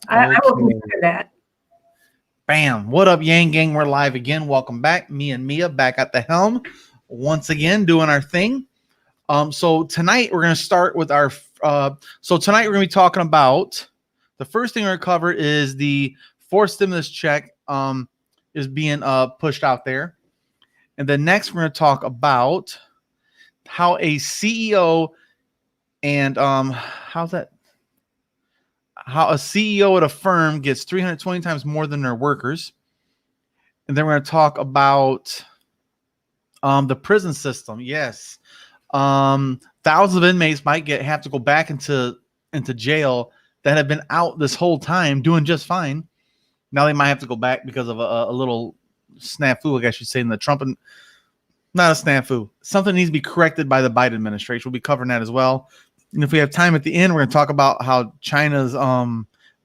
I will consider that. Bam. What up, Yang Gang? We're live again. Welcome back. Me and Mia back at the helm once again doing our thing. So tonight we're going to start with our tonight we're going to be talking about the first thing we're going to cover is the fourth stimulus check is being pushed out there. And then next we're going to talk about how a CEO and how a CEO at a firm gets 320 times more than their workers. And then we're going to talk about the prison system. Yes. Thousands of inmates might have to go back into jail that have been out this whole time doing just fine. Now they might have to go back because of a little snafu, I guess you'd say, in the Trump and not a snafu. Something needs to be corrected by the Biden administration. We'll be covering that as well. And if we have time at the end, we're going to talk about how China's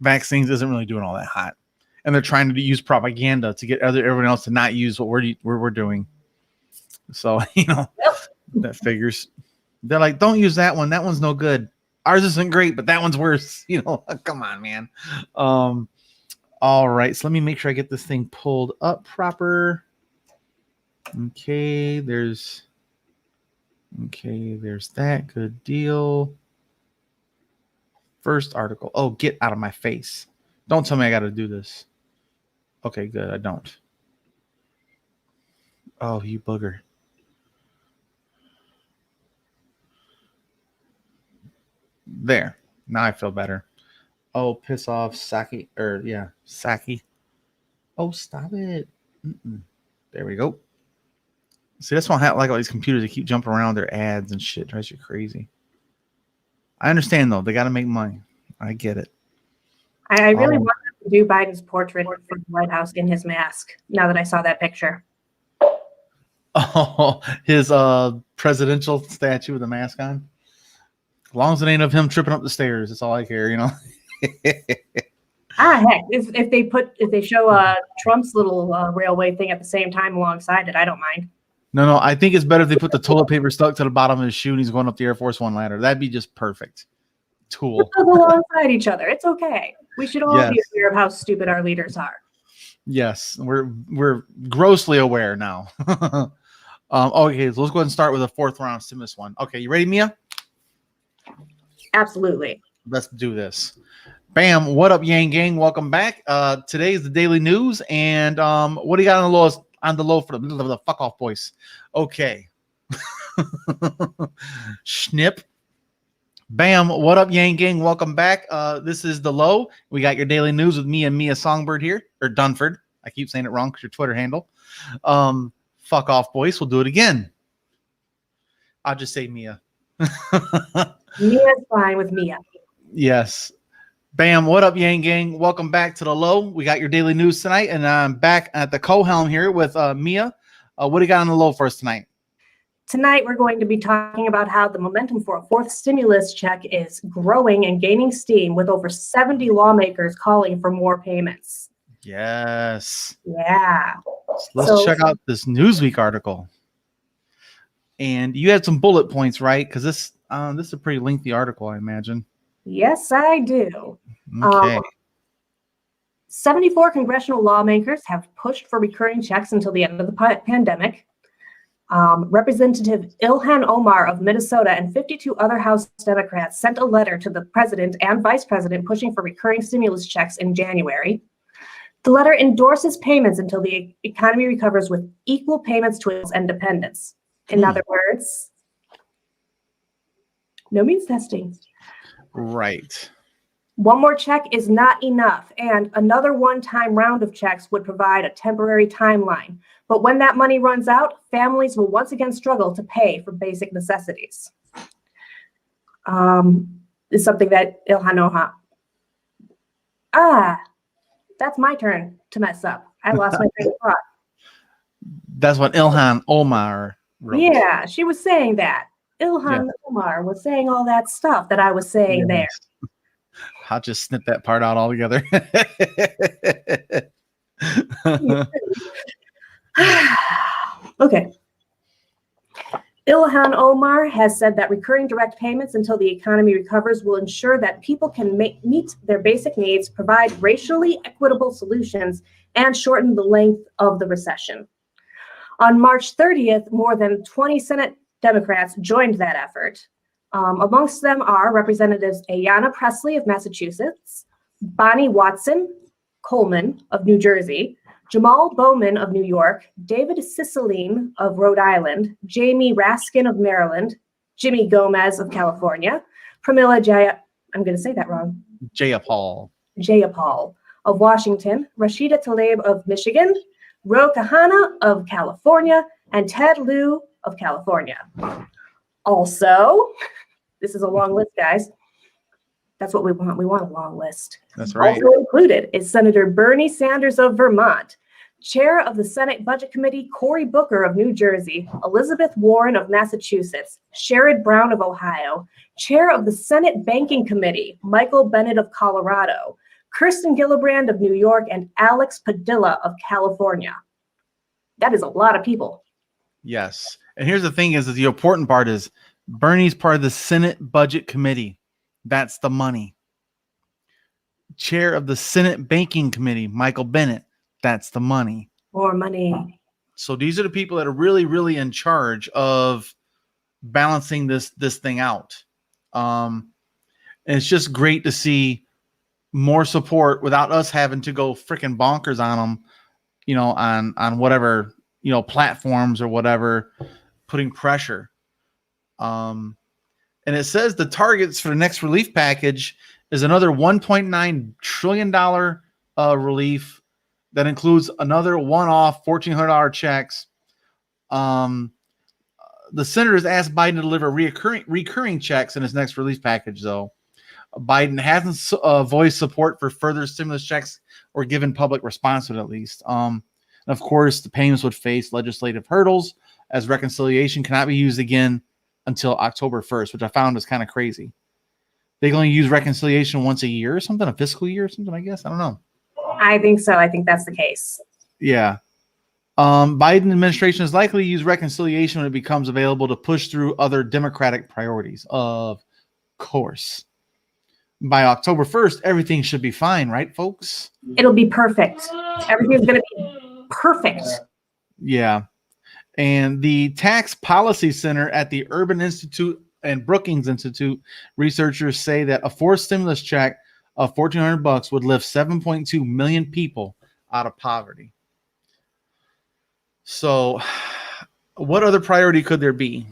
vaccines isn't really doing all that hot. And they're trying to use propaganda to get everyone else to not use what we're doing. So, that figures. They're like, don't use that one. That one's no good. Ours isn't great, but that one's worse. Come on, man. All right. So let me make sure I get this thing pulled up proper. Okay, there's that. Good deal. First article. Oh, get out of my face. Don't tell me I got to do this. Okay, good. I don't. Oh, you booger. There. Now I feel better. Oh, piss off, Saki. Saki. Oh, stop it. There we go. See, that's why I like all these computers. They keep jumping around their ads and shit. It drives you crazy. I understand, though. They got to make money. I get it. I really want to do Biden's portrait for the White House in his mask, now that I saw that picture. Oh, his presidential statue with a mask on? As long as it ain't of him tripping up the stairs, that's all I care, Heck, if they show Trump's little railway thing at the same time alongside it, I don't mind. No, I think it's better if they put the toilet paper stuck to the bottom of his shoe and he's going up the Air Force One ladder. That'd be just perfect. Tool. Alongside each other. It's okay. We should all be aware of how stupid our leaders are. Yes, we're grossly aware now. Okay, so let's go ahead and start with the fourth round stimulus one. Okay, you ready, Mia? Absolutely. Let's do this. Bam. What up, Yang Gang? Welcome back. Today is the daily news, and what do you got on the low for the fuck off voice? Okay. Snip. Bam. What up, Yang Gang? Welcome back. This is the low. We got your daily news with me and Mia Songbird here, or Dunford. I keep saying it wrong because your Twitter handle. Fuck off voice. We'll do it again. I'll just say Mia. Mia's fine with Mia. Yes. Bam. What up, Yang Gang? Welcome back to the low. We got your daily news tonight, and I'm back at the co-helm here with Mia. What do you got on the low for us tonight? Tonight, we're going to be talking about how the momentum for a fourth stimulus check is growing and gaining steam, with over 70 lawmakers calling for more payments. Yes. Yeah. Let's check out this Newsweek article. And you had some bullet points, right? Because this is a pretty lengthy article, I imagine. Yes, I do. Okay. 74 congressional lawmakers have pushed for recurring checks until the end of the pandemic. Representative Ilhan Omar of Minnesota and 52 other House Democrats sent a letter to the president and vice president pushing for recurring stimulus checks in January. The letter endorses payments until the economy recovers, with equal payments to adults and dependents. In other words, no means testing. Right. One more check is not enough, and another one-time round of checks would provide a temporary timeline. But when that money runs out, families will once again struggle to pay for basic necessities. Is something that Ilhan Omar. That's my turn to mess up. I lost my train of thought. That's what Ilhan Omar wrote. Yeah, she was saying that. Ilhan Omar was saying all that stuff that I was saying there. I'll just snip that part out altogether. Okay. Ilhan Omar has said that recurring direct payments until the economy recovers will ensure that people can meet their basic needs, provide racially equitable solutions, and shorten the length of the recession. On March 30th, more than 20 Senate Democrats joined that effort. Amongst them are Representatives Ayanna Pressley of Massachusetts, Bonnie Watson Coleman of New Jersey, Jamal Bowman of New York, David Cicilline of Rhode Island, Jamie Raskin of Maryland, Jimmy Gomez of California, Pramila I'm going to say that wrong. Jayapal of Washington, Rashida Tlaib of Michigan, Ro Kahana of California, and Ted Lieu of California. Also, this is a long list, guys. That's what we want. We want a long list. That's right. Also included is Senator Bernie Sanders of Vermont, Chair of the Senate Budget Committee Cory Booker of New Jersey, Elizabeth Warren of Massachusetts, Sherrod Brown of Ohio, Chair of the Senate Banking Committee Michael Bennet of Colorado, Kirsten Gillibrand of New York, and Alex Padilla of California. That is a lot of people. Yes. And here's the thing is the important part is Bernie's part of the Senate Budget Committee. That's the money. Chair of the Senate Banking Committee, Michael Bennet. That's the money. More money. So these are the people that are really, really in charge of balancing this thing out. And it's just great to see more support without us having to go freaking bonkers on them, you know, on whatever, you know, platforms or whatever, putting pressure. And it says the targets for the next relief package is another $1.9 trillion relief that includes another one-off $1,400 checks. The senators asked Biden to deliver recurring checks in his next relief package, though. Biden hasn't voiced support for further stimulus checks or given public response to it, at least. And of course, the payments would face legislative hurdles as reconciliation cannot be used again until October 1st, which I found is kind of crazy. They can only use reconciliation once a year or something, a fiscal year or something, I guess. I don't know. I think so. I think that's the case. Yeah. Biden administration is likely to use reconciliation when it becomes available to push through other Democratic priorities. Of course. By October 1st, everything should be fine, right, folks? It'll be perfect. Everything's going to be perfect. Yeah. And the Tax Policy Center at the Urban Institute and Brookings Institute researchers say that a forced stimulus check of $1,400 would lift 7.2 million people out of poverty. So what other priority could there be?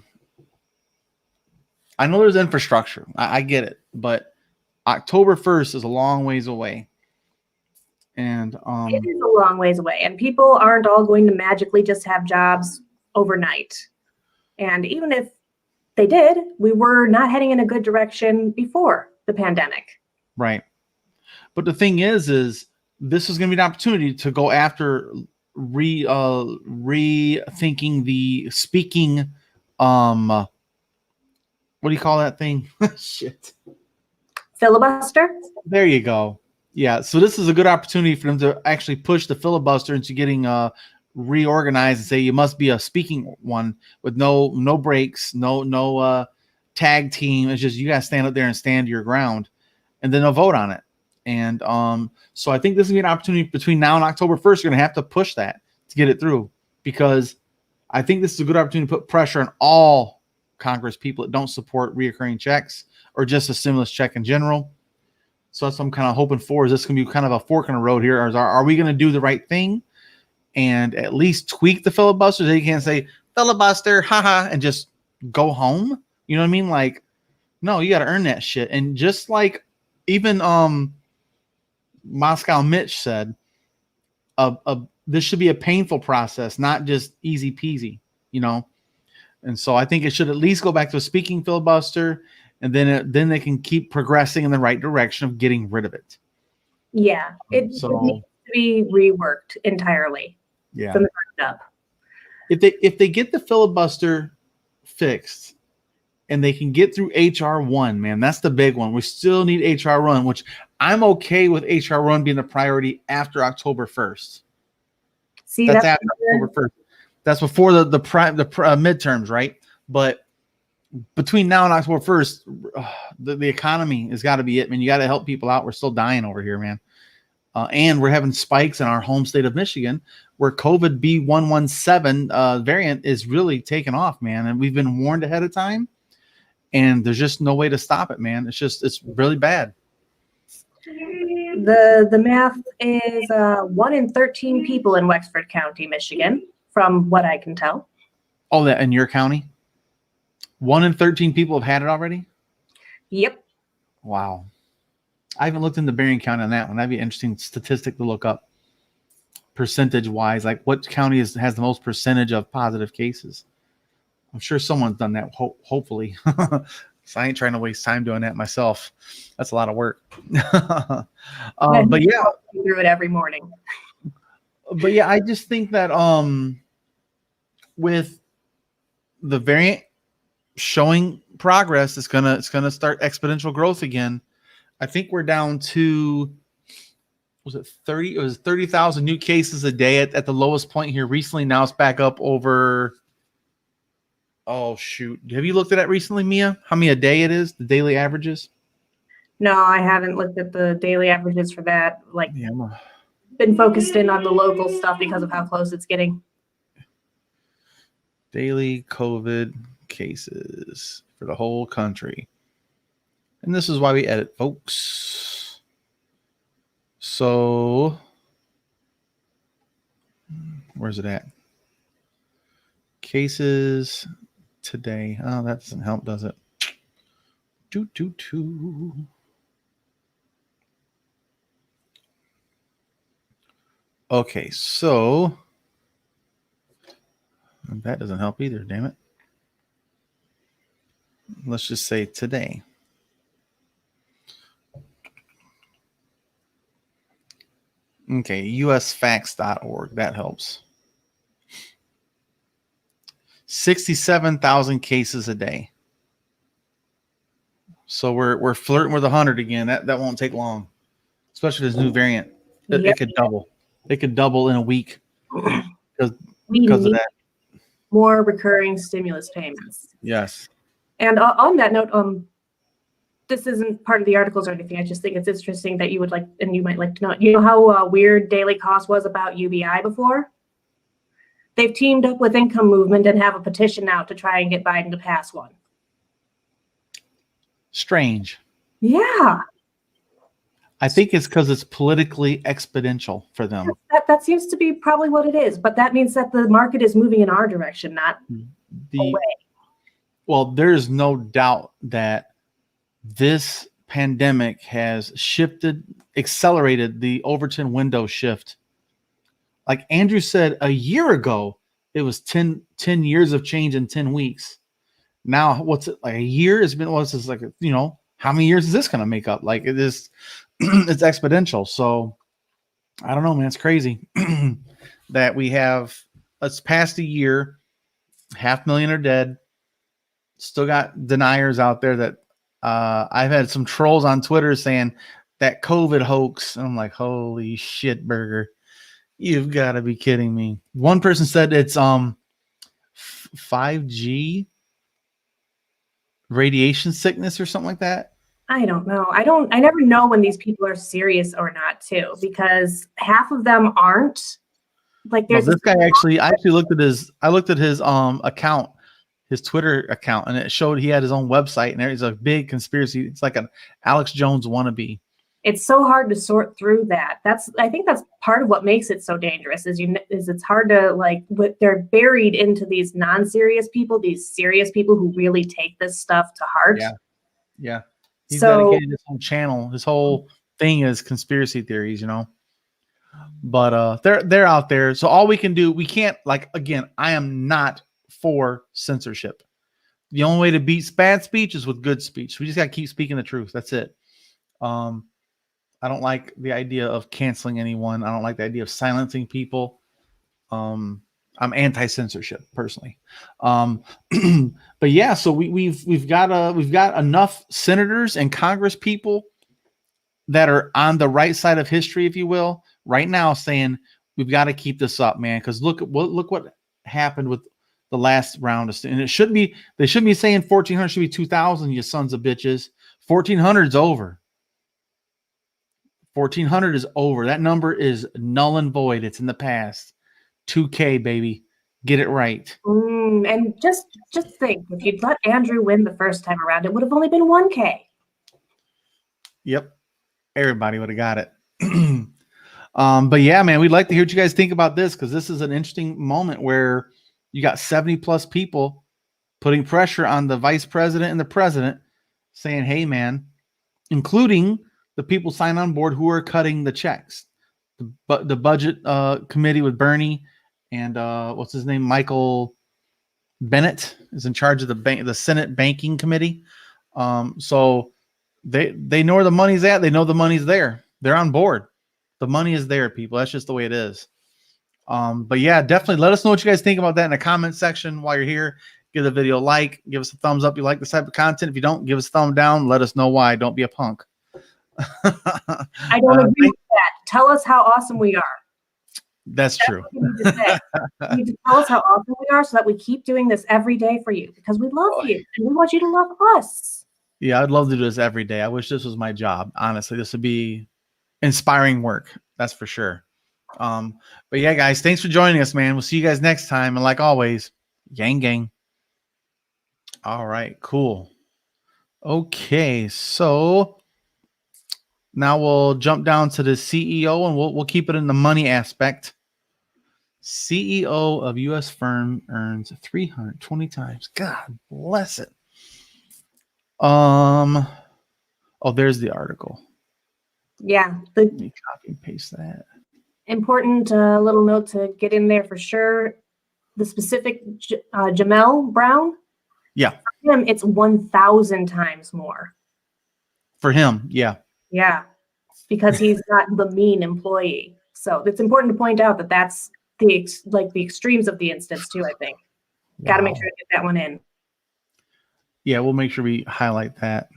I know there's infrastructure. I get it. But October 1st is a long ways away. And it is a long ways away. And people aren't all going to magically just have jobs overnight. And even if they did, we were not heading in a good direction before the pandemic. Right. But the thing is this is going to be an opportunity to go after rethinking the speaking. What do you call that thing? Shit. Filibuster. There you go. Yeah. So this is a good opportunity for them to actually push the filibuster into getting reorganized and say you must be a speaking one with no breaks, no tag team. It's just you got to stand up there and stand your ground, and then they'll vote on it. And so I think this is going to be an opportunity between now and October 1st. You're going to have to push that to get it through, because I think this is a good opportunity to put pressure on all Congress people that don't support reoccurring checks or just a stimulus check in general. So that's what I'm kind of hoping for. Is this going to be kind of a fork in the road here? Or are we going to do the right thing and at least tweak the filibuster? They can't say filibuster, haha, and just go home. You know what I mean? Like, no, you got to earn that shit. And just like even Moscow Mitch said, this should be a painful process, not just easy peasy, you know? And so I think it should at least go back to a speaking filibuster, and then they can keep progressing in the right direction of getting rid of it. Yeah, it needs to be reworked entirely. Yeah. From the ground up. If they get the filibuster fixed and they can get through HR1, man, that's the big one. We still need HR1, which I'm okay with HR1 being the priority after October 1st. See, that's after October 1st. That's before the midterms, right? But between now and October 1st, the economy has got to be it, man. You got to help people out. We're still dying over here, man. And we're having spikes in our home state of Michigan where COVID B117 variant is really taking off, man. And we've been warned ahead of time, and there's just no way to stop it, man. It's really bad. The math is 1 in 13 people in Wexford County, Michigan, from what I can tell. Oh, that in your county? 1 in 13 people have had it already? Yep. Wow. I haven't looked into Berrien County on that one. That'd be an interesting statistic to look up. Percentage-wise, like what county has the most percentage of positive cases? I'm sure someone's done that, hopefully. So I ain't trying to waste time doing that myself. That's a lot of work. But yeah. Do it every morning. But yeah, I just think that with the variant showing progress, it's gonna start exponential growth again. I think we're down to, was it 30? It was 30,000 new cases a day at the lowest point here recently. Now it's back up over. Oh shoot! Have you looked at that recently, Mia? How many a day it is? The daily averages? No, I haven't looked at the daily averages for that. Like, Yeah, been focused in on the local stuff because of how close it's getting. daily COVID cases for the whole country. And this is why we edit, folks. So, where's it at? Cases today. Oh, that doesn't help, does it? Okay, so that doesn't help either, damn it. Let's just say today. Okay, usfacts.org. That helps. 67,000 cases a day. So we're flirting with 100 again. That won't take long, especially this new variant. It could double. It could double in a week because of that. More recurring stimulus payments. Yes. And on that note, this isn't part of the articles or anything. I just think it's interesting that you would like, and you might like to know. You know how weird Daily Cost was about UBI before? They've teamed up with Income Movement and have a petition out to try and get Biden to pass one. Strange. Yeah. I think it's because it's politically exponential for them. That seems to be probably what it is. But that means that the market is moving in our direction, not away. Well, there's no doubt that this pandemic has accelerated the Overton window shift. Like Andrew said, a year ago, it was 10 years of change in 10 weeks. Now, what's it like? A year has been, what's this like, how many years is this going to make up? Like it is, it's exponential. So I don't know, man. It's crazy that we have, it's past a year, 500,000 are dead. Still got deniers out there that I've had some trolls on Twitter saying that COVID hoax. And I'm like, holy shit, burger. You've got to be kidding me. One person said it's 5G radiation sickness or something like that. I don't know. I never know when these people are serious or not too, because half of them aren't. Like there's this guy I actually looked at his account, his Twitter account, and it showed he had his own website, and there's a big conspiracy. It's like an Alex Jones wannabe. It's so hard to sort through that. I think that's part of what makes it so dangerous is it's hard to they're buried into these non-serious people, these serious people who really take this stuff to heart. Yeah. He's dedicated his whole channel. His whole thing is conspiracy theories, But they're out there. So all we can do, we can't again, I am not for censorship. The only way to beat bad speech is with good speech. We just got to keep speaking the truth. That's it. I don't like the idea of canceling anyone. I don't like the idea of silencing people. I'm anti-censorship personally. But yeah, so we've got enough senators and Congress people that are on the right side of history, if you will, right now saying we've got to keep this up, man. Because look what happened with the last round of, and it should be, they shouldn't be saying 1,400, should be 2,000, you sons of bitches. 1,400's over. 1,400 is over. That number is null and void. It's in the past. 2K, baby. Get it right. And just think, if you'd let Andrew win the first time around, it would have only been 1K. Yep. Everybody would have got it. But yeah, man, we'd like to hear what you guys think about this, because this is an interesting moment where you got 70 plus people putting pressure on the vice president and the president, saying, hey, man, including the people signed on board who are cutting the checks. The budget committee with Bernie and what's his name? Michael Bennett is in charge of the Senate Banking Committee. So they know where the money's at. They know the money's there. They're on board. The money is there, people. That's just the way it is. But yeah, definitely let us know what you guys think about that in the comment section while you're here. Give the video a like, give us a thumbs up. You like this type of content. If you don't, give us a thumb down. Let us know why. Don't be a punk. I don't agree with that. Tell us how awesome we are. That's true. What you need to say. You need to tell us how awesome we are so that we keep doing this every day for you, because we love you and we want you to love us. Yeah, I'd love to do this every day. I wish this was my job. Honestly, this would be inspiring work. That's for sure. But yeah, guys, thanks for joining us, man. We'll see you guys next time. And like always, gang, gang. All right, cool. Okay, so now we'll jump down to the CEO, and we'll keep it in the money aspect. CEO of U.S. firm earns 320 times. God bless it. Oh, there's the article. Yeah. Let me copy and paste that. Important little note to get in there for sure. The specific Jamel Brown. Yeah. For him, it's 1,000 times more. For him, yeah. Yeah, because he's not the mean employee. So it's important to point out that that's the extremes of the instance too, I think. Wow. Got to make sure to get that one in. Yeah, we'll make sure we highlight that.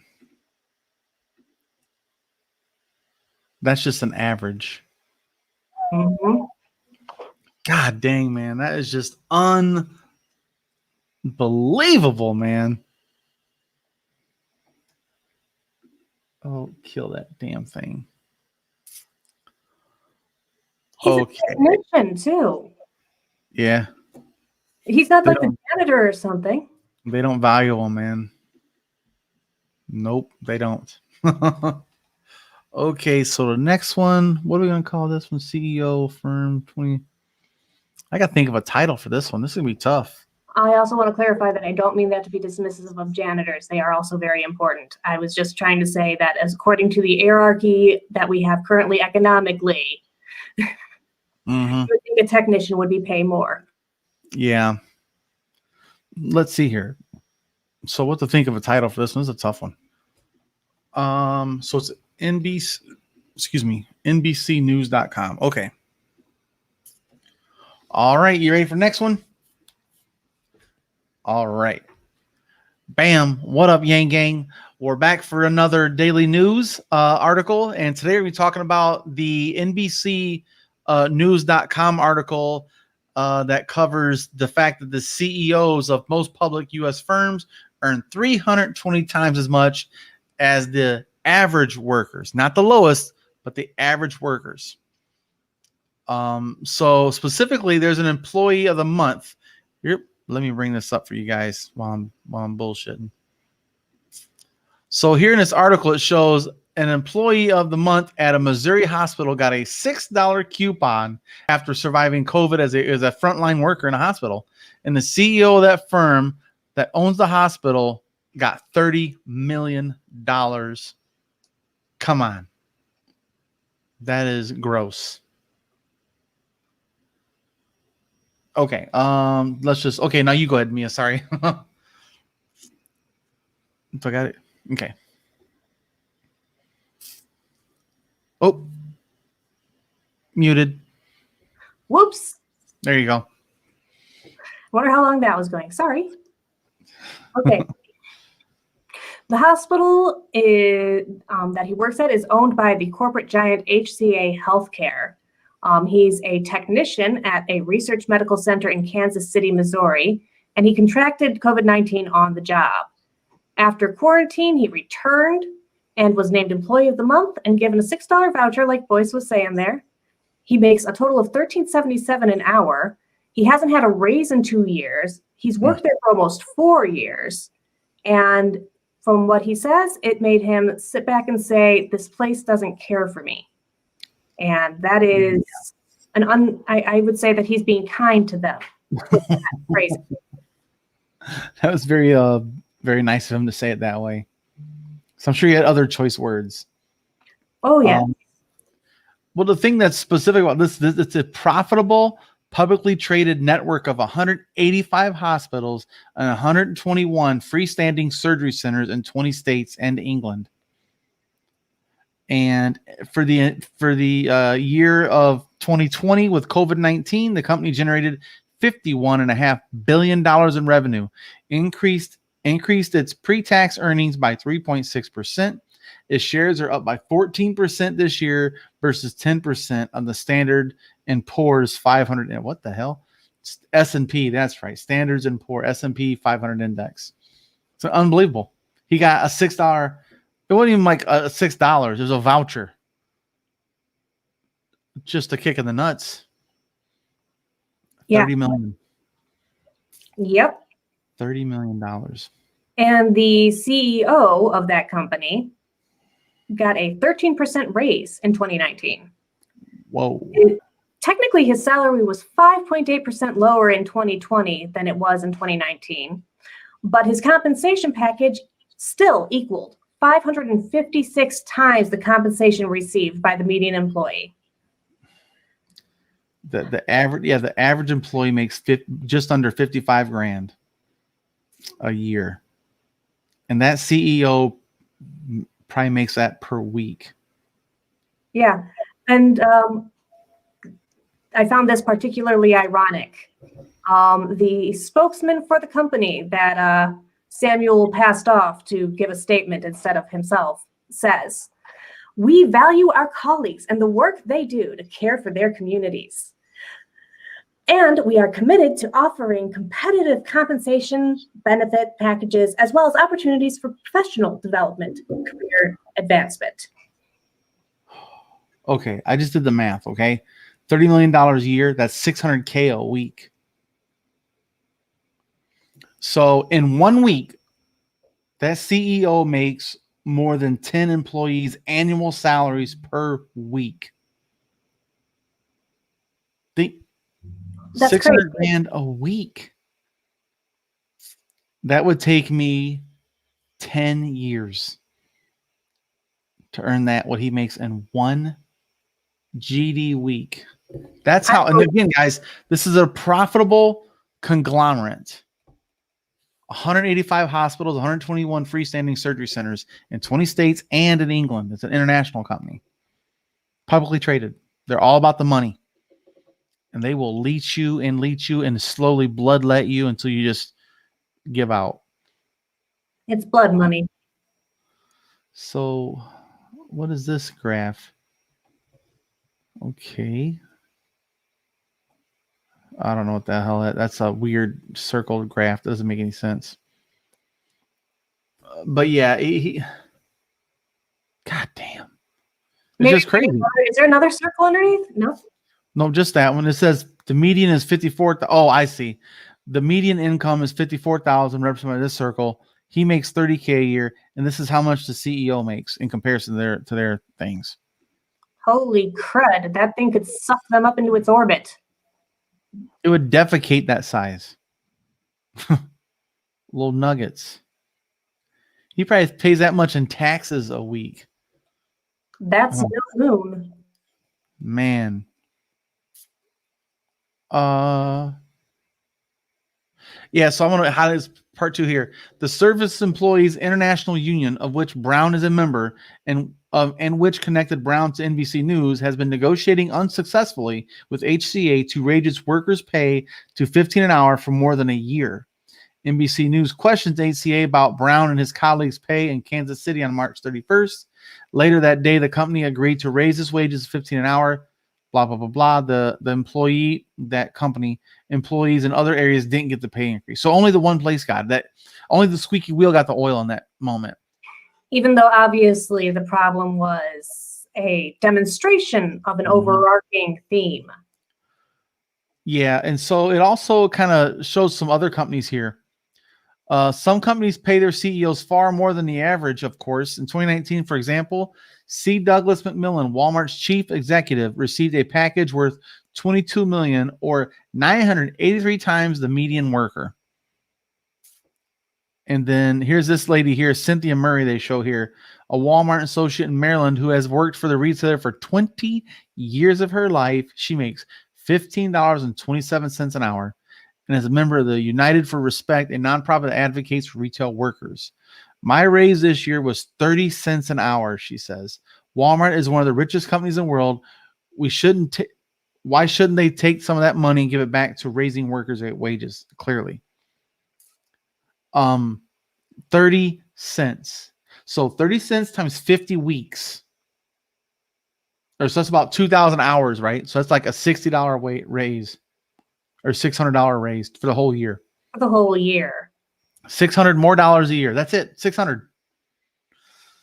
That's just an average. Mm-hmm. God dang, man. That is just unbelievable, man. Oh, kill that damn thing. He's a technician too. Yeah. He's not like a janitor or something. They don't value him, man. Nope, they don't. Okay, so the next one, what are we going to call this one? CEO firm 20. I got to think of a title for this one. This is going to be tough. I also want to clarify that I don't mean that to be dismissive of janitors. They are also very important. I was just trying to say that as according to the hierarchy that we have currently economically, I would think a technician would be paid more. Yeah. Let's see here. So what to think of a title for this one? This is a tough one. So it's NBCnews.com. Okay. All right. You ready for the next one? All right. Bam. What up, Yang Gang? We're back for another daily news article. And today we're talking about the NBCnews.com article that covers the fact that the CEOs of most public U.S. firms earn 320 times as much as the average workers, not the lowest, but the average workers. So specifically, there's an employee of the month. Here, let me bring this up for you guys while I'm bullshitting. So here in this article, it shows an employee of the month at a Missouri hospital got a $6 coupon after surviving COVID as a frontline worker in a hospital. And the CEO of that firm that owns the hospital got $30 million. Come on. That is gross. Okay. Let's just, okay. Now you go ahead, Mia. Sorry. If I got it. Okay. Oh, muted. Whoops. There you go. Wonder how long that was going. Sorry. Okay. The hospital that he works at is owned by the corporate giant HCA Healthcare. He's a technician at a research medical center in Kansas City, Missouri, and he contracted COVID-19 on the job. After quarantine, he returned and was named Employee of the Month and given a $6 voucher, like Boyce was saying there. He makes a total of $13.77 an hour. He hasn't had a raise in 2 years. He's worked there for almost 4 years. And from what he says, it made him sit back and say, this place doesn't care for me. And that is I would say that he's being kind to them. Crazy. That was very very nice of him to say it that way. So I'm sure he had other choice words. Oh, yeah. Well, the thing that's specific about this, it's a profitable, publicly traded network of 185 hospitals and 121 freestanding surgery centers in 20 states and England. And for the year of 2020 with COVID-19, the company generated $51.5 billion in revenue, increased its pre-tax earnings by 3.6%. Its shares are up by 14% this year versus 10% on the Standard & Poor's 500. And what the hell? S&P, that's right. Standards & Poor, S&P 500 index. So unbelievable. He got a $6. It wasn't even like a $6. It was a voucher. Just a kick in the nuts. Yeah. 30 million. Yep. $30 million. And the CEO of that company got a 13% raise in 2019. Whoa. Technically, his salary was 5.8% lower in 2020 than it was in 2019, but his compensation package still equaled 556 times the compensation received by the median employee. The average employee makes just under 55 grand a year, and that CEO probably makes that per week. Yeah, and I found this particularly ironic. The spokesman for the company that Samuel passed off to give a statement instead of himself says, "We value our colleagues and the work they do to care for their communities. And we are committed to offering competitive compensation benefit packages as well as opportunities for professional development and career advancement." Okay, I just did the math, okay? $30 million a year, that's $600K a week. So in 1 week, that CEO makes more than 10 employees' annual salaries per week. That's 600 crazy. grand a week. That would take me 10 years to earn what he makes in 1 GD week. That's how, and again, guys, this is a profitable conglomerate. 185 hospitals, 121 freestanding surgery centers in 20 states and in England. It's an international company. Publicly traded. They're all about the money. And they will leech you and slowly bloodlet you until you just give out. It's blood money. So what is this graph? Okay. I don't know what the hell that's a weird circled graph. That doesn't make any sense. But yeah, God damn. It's Maybe just crazy. Is there another circle underneath? No, just that one. It says the median is 54. Oh, I see. The median income is 54,000 represented by this circle. He makes 30K a year, and this is how much the CEO makes in comparison to their things. Holy crud. That thing could suck them up into its orbit. It would defecate that size. Little nuggets. He probably pays that much in taxes a week. That's no moon. Man. Yeah, so I'm going to highlight this part 2 here. The Service Employees International Union, of which Brown is a member, and which connected Brown to NBC News, has been negotiating unsuccessfully with HCA to raise its workers' pay to $15 an hour for more than a year. NBC News questions HCA about Brown and his colleagues' pay in Kansas City on March 31st. Later that day, the company agreed to raise its wages to $15 an hour. blah blah blah blah. That company employees in other areas didn't get the pay increase. So only the one place got that. Only the squeaky wheel got the oil in that moment. Even though obviously the problem was a demonstration of an overarching theme. Yeah, and so it also kind of shows some other companies here. Some companies pay their CEOs far more than the average, of course. In 2019, for example, C. Douglas McMillan, Walmart's chief executive, received a package worth $22 million, or 983 times the median worker. And then here's this lady here, Cynthia Murray, they show here, a Walmart associate in Maryland who has worked for the retailer for 20 years of her life. She makes $15.27 an hour and is a member of the United for Respect, a nonprofit that advocates for retail workers. My raise this year was 30 cents an hour, she says. Walmart is one of the richest companies in the world. Why shouldn't they take some of that money and give it back to raising workers' wages? Clearly. 30 cents. So 30 cents times 50 weeks. So that's about 2,000 hours, right? So that's like a $60 raise or $600 raise for the whole year. For the whole year. $600 more dollars a year. That's it. 600.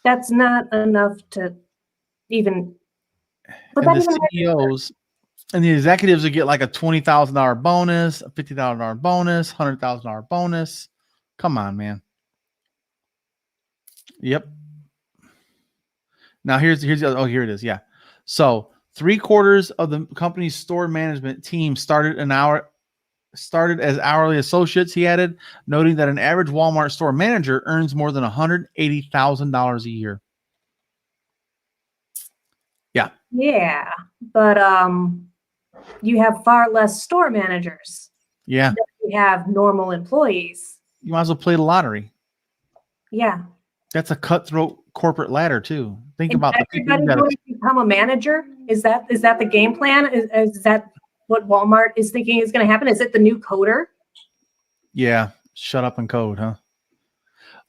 That's not enough to even. But and the CEOs and the executives would get like a $20,000 bonus, a $50,000 bonus, $100,000 bonus. Come on, man. Yep. Now here's the other. Oh, here it is. Yeah. So 3/4 of the company's store management team started as hourly associates, he added, noting that an average Walmart store manager earns more than $180,000 a year. Yeah. Yeah. But you have far less store managers. Yeah. You have normal employees. You might as well play the lottery. Yeah. That's a cutthroat corporate ladder too. Think about the people everybody going to become a manager. Is that the game plan? Is that what Walmart is thinking is going to happen? Is it the new coder? Yeah, shut up and code, huh?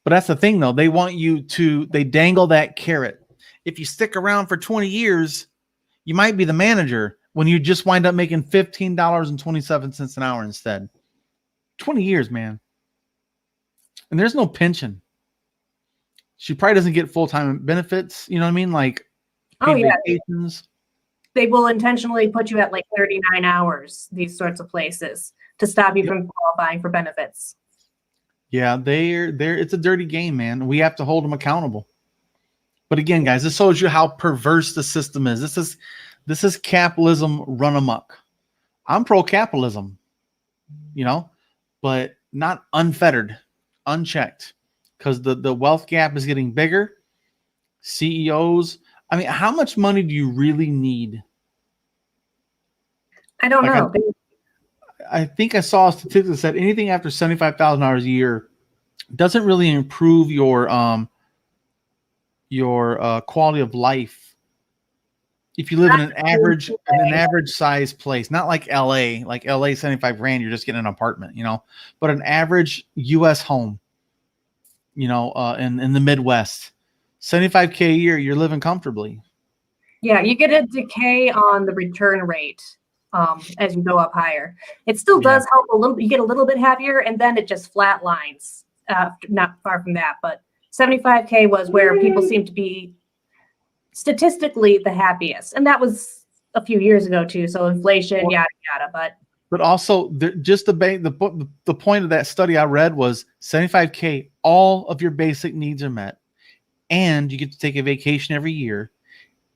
But that's the thing, though. They want you to. They dangle that carrot. If you stick around for 20 years, you might be the manager when you just wind up making $15.27 an hour instead. 20 years, man. And there's no pension. She probably doesn't get full-time benefits. You know what I mean? Like vacations. They will intentionally put you at like 39 hours, these sorts of places, to stop you from qualifying for benefits. Yeah, they're it's a dirty game, man. We have to hold them accountable. But again, guys, this shows you how perverse the system is. This is capitalism run amok. I'm pro-capitalism, but not unfettered, unchecked. Because the wealth gap is getting bigger. CEOs, I mean, how much money do you really need? I don't know. I think I saw a statistic that said anything after $75,000 a year doesn't really improve your quality of life. If you live in an average size place, not like LA, 75 grand, you're just getting an apartment, but an average US home. In the Midwest, $75K a year, you're living comfortably. Yeah, you get a decay on the return rate as you go up higher. It still does help a little. You get a little bit happier, and then it just flatlines. Not far from that, but 75K was where people seem to be statistically the happiest, and that was a few years ago too. So inflation, yada yada, But also, the point of that study I read was 75K, all of your basic needs are met, and you get to take a vacation every year,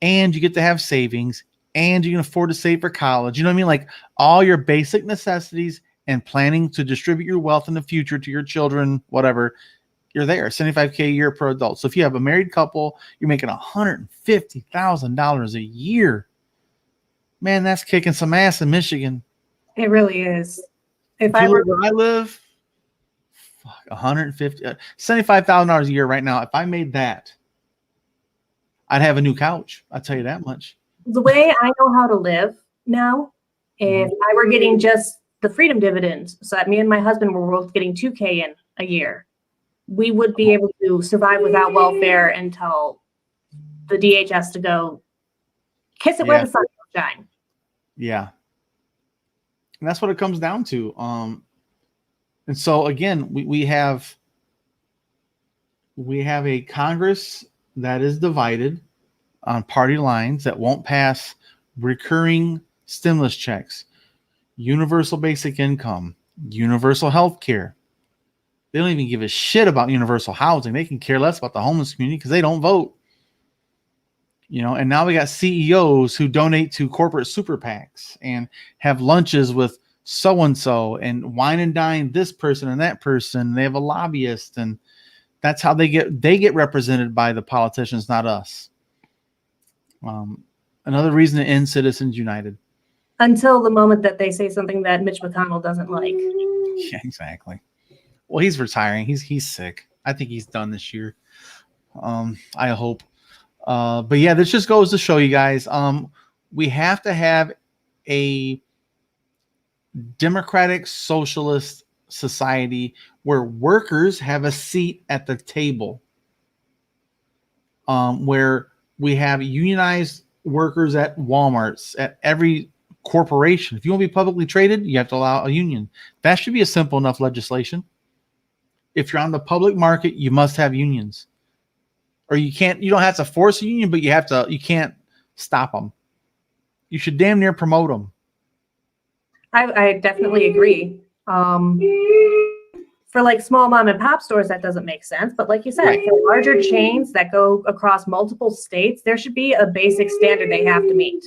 and you get to have savings, and you can afford to save for college. You know what I mean? Like all your basic necessities and planning to distribute your wealth in the future to your children, whatever, you're there. 75K a year per adult. So if you have a married couple, you're making $150,000 a year. Man, that's kicking some ass in Michigan. It really is. If I live where I live, $75,000 a year right now. If I made that, I'd have a new couch. I'll tell you that much. The way I know how to live now, if I were getting just the freedom dividends, so that me and my husband were both getting $2K in a year, we would be able to survive without welfare until the DH has to go kiss it where the sun don't shine. Yeah. And that's what it comes down to. And so again, we have a Congress that is divided on party lines, that won't pass recurring stimulus checks, universal basic income, universal health care. They don't even give a shit about universal housing. They can care less about the homeless community because they don't vote. And now we got CEOs who donate to corporate super PACs and have lunches with so-and-so and wine and dine this person and that person. They have a lobbyist, and that's how they get represented by the politicians, not us. Another reason to end Citizens United. Until the moment that they say something that Mitch McConnell doesn't like. Yeah, exactly. Well, he's retiring. He's sick. I think he's done this year. I hope. But yeah, this just goes to show you guys, we have to have a democratic socialist society where workers have a seat at the table, where we have unionized workers at Walmart's, at every corporation. If you want to be publicly traded, you have to allow a union. That should be a simple enough legislation. If you're on the public market, you must have unions. Or you don't have to force a union, but you can't stop them. You should damn near promote them. I definitely agree. For like small mom and pop stores, that doesn't make sense. But like you said, right, for larger chains that go across multiple states, there should be a basic standard they have to meet.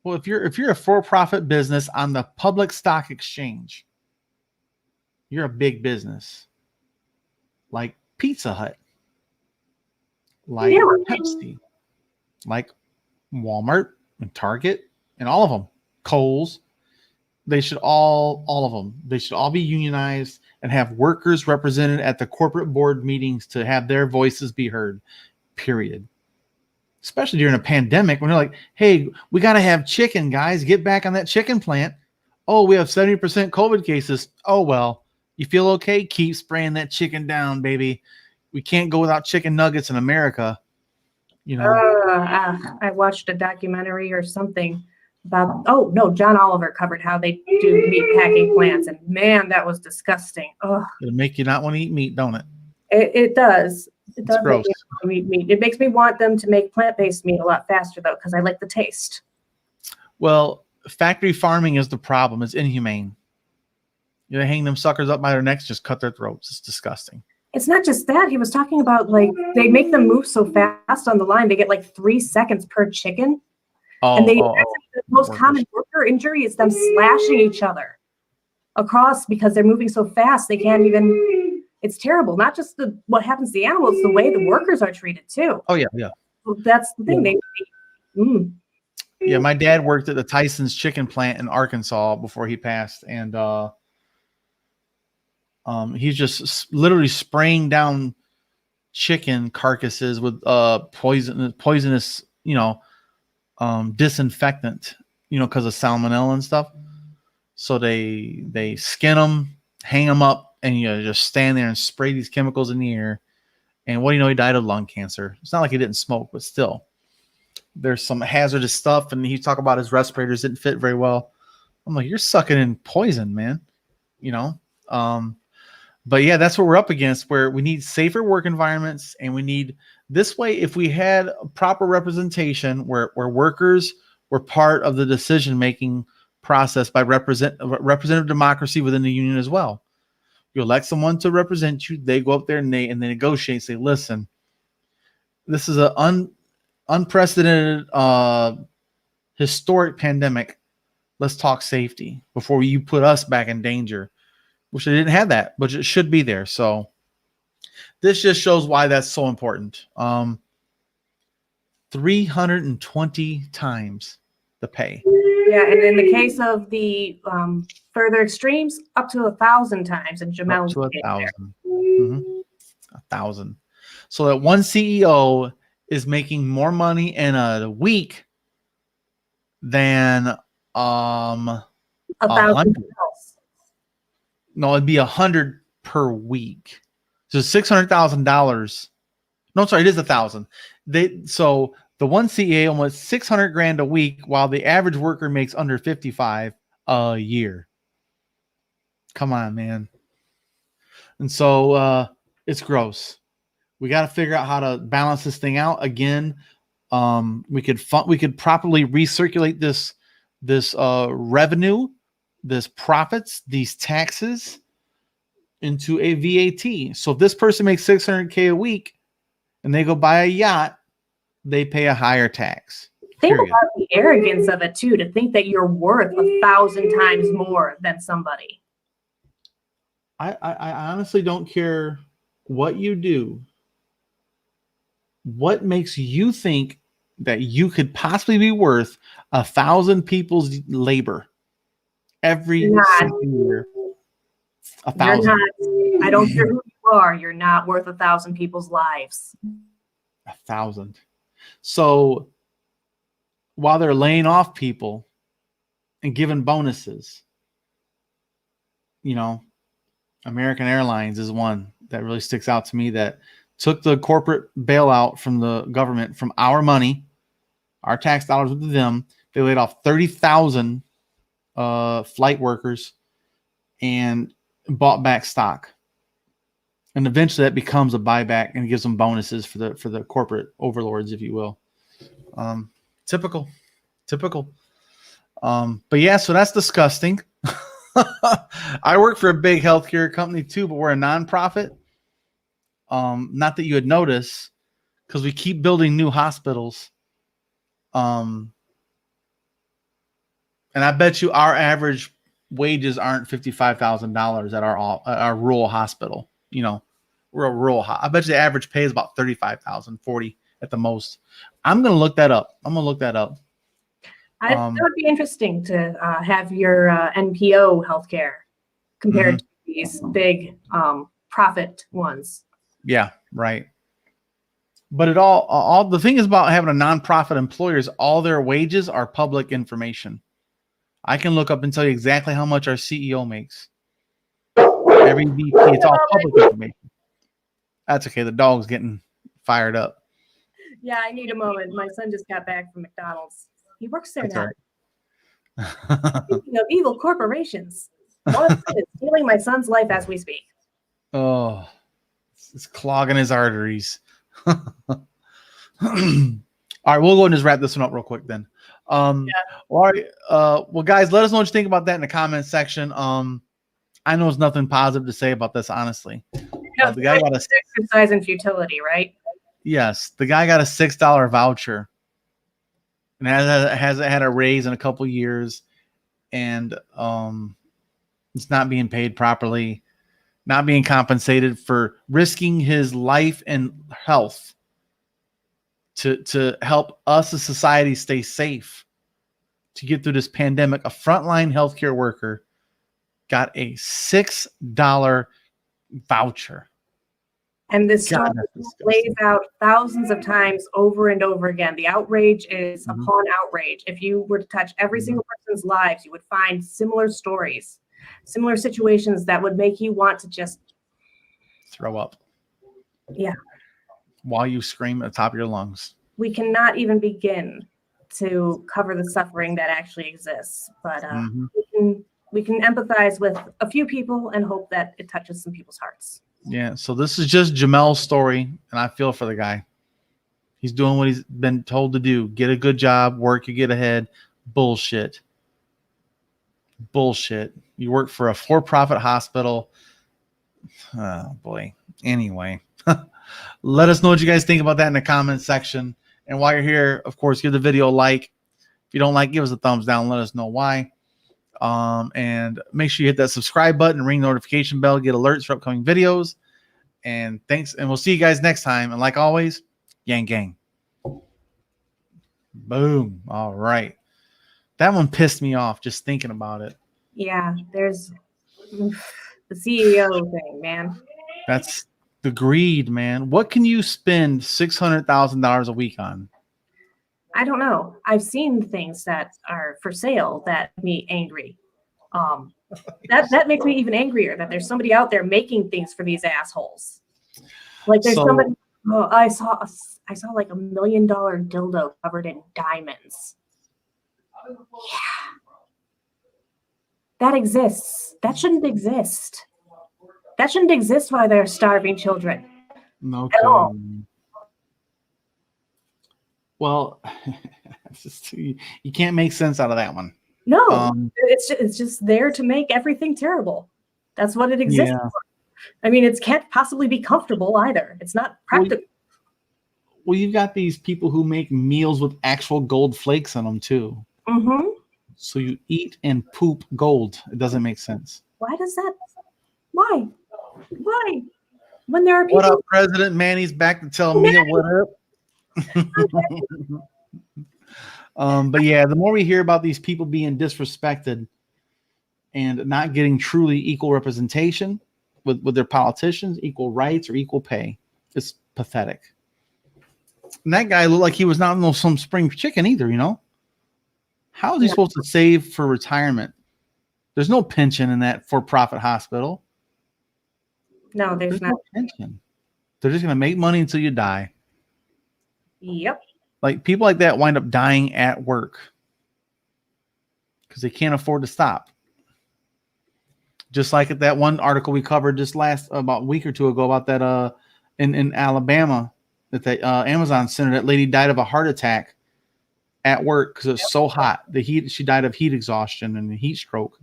Well, if you're a for-profit business on the public stock exchange, you're a big business. Like Pizza Hut, like Pepsi, like Walmart and Target and all of them, Kohl's. They should all of them. They should all be unionized and have workers represented at the corporate board meetings to have their voices be heard, period. Especially during a pandemic when they're like, hey, we got to have chicken, guys. Get back on that chicken plant. Oh, we have 70% COVID cases. Oh, well, you feel okay? Keep spraying that chicken down, baby. We can't go without chicken nuggets in America. I watched a documentary or something about, John Oliver covered how they do meat packing plants, and man, that was disgusting. It'll make you not want to eat meat, don't it? It does. It does gross. Make me want to eat meat. It makes me want them to make plant-based meat a lot faster, though, because I like the taste. Well, factory farming is the problem. It's inhumane. They hang them suckers up by their necks, just cut their throats. It's disgusting. It's not just that. He was talking about, like, they make them move so fast on the line. They get like 3 seconds per chicken. And the most common worker injury is them slashing each other across because they're moving so fast. They can't even, it's terrible. Not just what happens to the animals, the way the workers are treated too. Oh yeah. Yeah. Well, that's the thing. Yeah. My dad worked at the Tyson's chicken plant in Arkansas before he passed. And, he's just literally spraying down chicken carcasses with, poisonous, disinfectant, because of salmonella and stuff. So they skin them, hang them up, and just stand there and spray these chemicals in the air. And what do you know? He died of lung cancer. It's not like he didn't smoke, but still, there's some hazardous stuff. And he talked about his respirators didn't fit very well. I'm like, you're sucking in poison, man. But yeah, that's what we're up against, where we need safer work environments, and we need this way. If we had a proper representation where workers were part of the decision-making process by representative democracy within the union as well. You elect someone to represent you. They go up there and they negotiate and say, listen, this is an unprecedented, historic pandemic. Let's talk safety before you put us back in danger. Wish they didn't have that, but it should be there. So this just shows why that's so important. 320 times the pay. Yeah, and in the case of the further extremes, up to 1,000 times. And Jamal, up to 1,000. 1,000. So that one CEO is making more money in a week than 1,000. No, it'd be 100 per week. So $600,000. No, sorry, it is 1,000. So The one CEA almost 600 grand a week, while the average worker makes under 55 a year. Come on, man. And so it's gross. We got to figure out how to balance this thing out. Again, we could properly recirculate this revenue, this profits, these taxes into a VAT. So if this person makes 600K a week and they go buy a yacht, they pay a higher tax. Think about the arrogance of it too, to think that you're worth 1,000 times more than somebody. I honestly don't care what you do. What makes you think that you could possibly be worth 1,000 people's labor every single year? 1,000. I don't care who you are. You're not worth 1,000 people's lives. 1,000. So while they're laying off people and giving bonuses, American Airlines is one that really sticks out to me, that took the corporate bailout from the government, from our money, our tax dollars with them. They laid off 30,000 flight workers and bought back stock. And eventually that becomes a buyback and gives them bonuses for the corporate overlords, if you will. Typical. But yeah, so that's disgusting. I work for a big healthcare company too, but we're a nonprofit. Not that you would notice, because we keep building new hospitals. And I bet you our average wages aren't $55,000 at our rural hospital. We're a rural. I bet you the average pay is about 35,000, 40 at the most. I'm gonna look that up. That would be interesting to have your NPO healthcare compared to these big profit ones. Yeah, right. But it all the thing is about having a nonprofit employer is all their wages are public information. I can look up and tell you exactly how much our CEO makes. Every VP, it's all public information. That's okay. The dog's getting fired up. Yeah, I need a moment. My son just got back from McDonald's. He works there now. Right. Speaking of evil corporations, one of them is stealing my son's life as we speak. Oh, it's clogging his arteries. All right, we'll go and just wrap this one up real quick then. All right. Well, guys, let us know what you think about that in the comment section. I know there's nothing positive to say about this, honestly. The guy got exercise in futility, right? Yes, the guy got a $6 voucher, and hasn't had a raise in a couple years, and it's not being paid properly, not being compensated for risking his life and health to help us as society stay safe, to get through this pandemic. A frontline healthcare worker got a $6 voucher. And this story plays out thousands of times over and over again. The outrage is upon outrage. If you were to touch every single person's lives, you would find similar stories, similar situations that would make you want to just throw up. Yeah. While you scream at the top of your lungs. We cannot even begin to cover the suffering that actually exists. But we can empathize with a few people and hope that it touches some people's hearts. Yeah, so this is just Jamel's story, and I feel for the guy. He's doing what he's been told to do. Get a good job, work, you get ahead. Bullshit. You work for a for-profit hospital. Oh, boy. Anyway, let us know what you guys think about that in the comments section. And while you're here, of course, give the video a like. If you don't like, give us a thumbs down. Let us know why. And make sure you hit that subscribe button and ring the notification bell to get alerts for upcoming videos. And thanks, and we'll see you guys next time. And like always, yang gang. Boom. All right. That one pissed me off just thinking about it. Yeah, there's the CEO thing, man. That's the greed, man. What can you spend $600,000 a week on? I don't know. I've seen things that are for sale that make me angry. That makes me even angrier that there's somebody out there making things for these assholes. Like there's somebody. Oh, I saw I saw like $1 million dildo covered in diamonds. Yeah. That exists. That shouldn't exist. That shouldn't exist while they're starving children. No At all. kidding. Well, it's just, you can't make sense out of that one. No, it's just there to make everything terrible. That's what it exists Yeah. for. I mean, it can't possibly be comfortable either. It's not practical. Well, you've got these people who make meals with actual gold flakes on them too. Mm-hmm. So you eat and poop gold. It doesn't make sense. Why does that? Why? Why? When there are people. What up, President Manny's back to tell me what up. But yeah, the more we hear about these people being disrespected and not getting truly equal representation with their politicians, equal rights or equal pay, it's pathetic. And that guy looked like he was not some spring chicken either, you know? How is he supposed to save for retirement? There's no pension in that for-profit hospital. No, there's not. No pension. They're just going to make money until you die. Yep. Like people like that wind up dying at work because they can't afford to stop. Just like at that one article we covered just about a week or two ago about that in Alabama, that the Amazon center, that lady died of a heart attack at work because it was so hot. She died of heat exhaustion and a heat stroke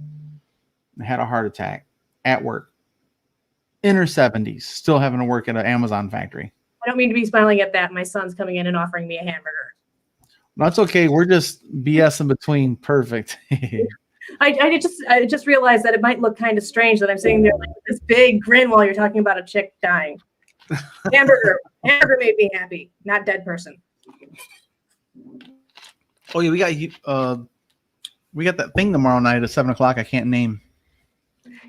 and had a heart attack at work. In her 70s, still having to work at an Amazon factory. I don't mean to be smiling at that. My son's coming in and offering me a hamburger. That's okay. We're just BS in between. Perfect. I just realized that it might look kind of strange that I'm sitting there like with this big grin while you're talking about a chick dying. Hamburger made me happy, not dead person. Oh yeah, we got that thing tomorrow night at 7:00. I can't name.